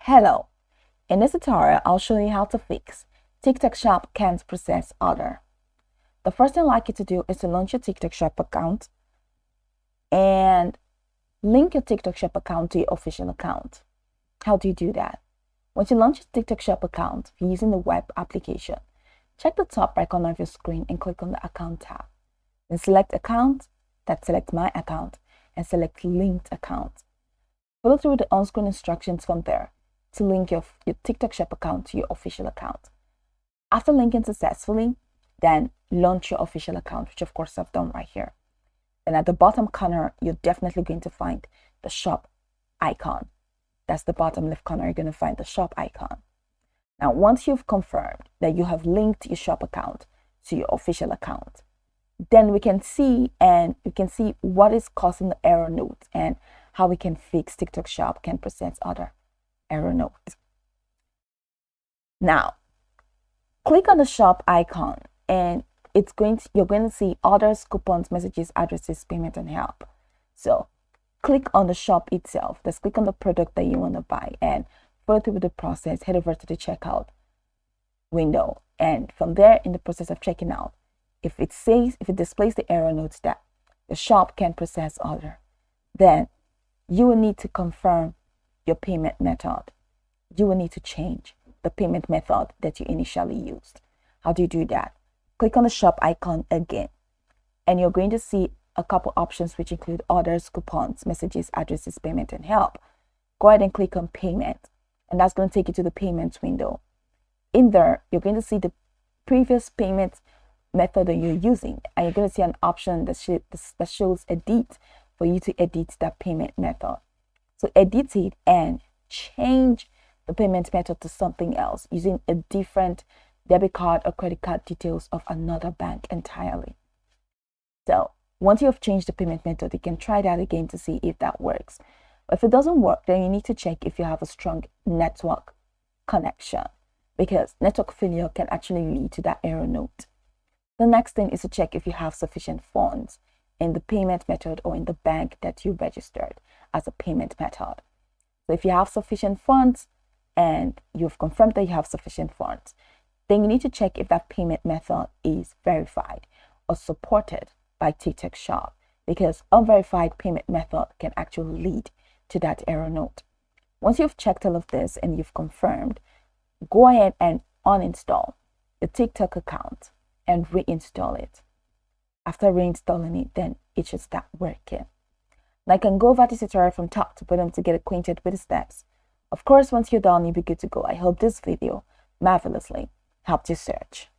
Hello, in this tutorial I'll show you how to fix TikTok Shop can't process order. The first thing I'd like you to do is to launch your TikTok Shop account and link your TikTok Shop account to your official account. How do you do that? Once you launch your TikTok Shop account using the web application, check the top right corner of your screen and click on the account tab. Then select account, select my account, and select linked account. Follow through the on-screen instructions from there to link your TikTok Shop account to your official account. After linking successfully, then launch your official account, which of course I've done right here. Then at the bottom corner, you're definitely going to find the shop icon. That's the bottom left corner, you're going to find the shop icon. Now, once you've confirmed that you have linked your shop account to your official account, then we can see what is causing the error note and how we can fix TikTok Shop can process order error note. Now, click on the shop icon and you're going to see orders, coupons, messages, addresses, payment, and help. So click on the shop itself. Just click on the product that you want to buy and follow through the process. Head over to the checkout window, and from there, in the process of checking out, if it displays the error notes that the shop can process order, then you will need to confirm your payment method. You will need to change the payment method that you initially used. How do you do that? Click on the shop icon again, and you're going to see a couple options which include orders, coupons, messages, addresses, payment, and help. Go ahead and click on payment, and that's going to take you to the payments window. In there, you're going to see the previous payment method that you're using, and you're going to see an option that shows edit for you to edit that payment method. So edit it and change the payment method to something else using a different debit card or credit card details of another bank entirely. So once you have changed the payment method, you can try that again to see if that works. If it doesn't work, then you need to check if you have a strong network connection, because network failure can actually lead to that error note. The next thing is to check if you have sufficient funds in the payment method or in the bank that you registered as a payment method. So if you have sufficient funds and you've confirmed that you have sufficient funds, then you need to check if that payment method is verified or supported by TikTok Shop, because unverified payment method can actually lead to that error note. Once you've checked all of this and you've confirmed, go ahead and uninstall the TikTok account and reinstall it. After reinstalling it, then it should start working. Now I can go over this tutorial from top to bottom to get acquainted with the steps. Of course, once you're done, you'll be good to go. I hope this video marvelously helped you search.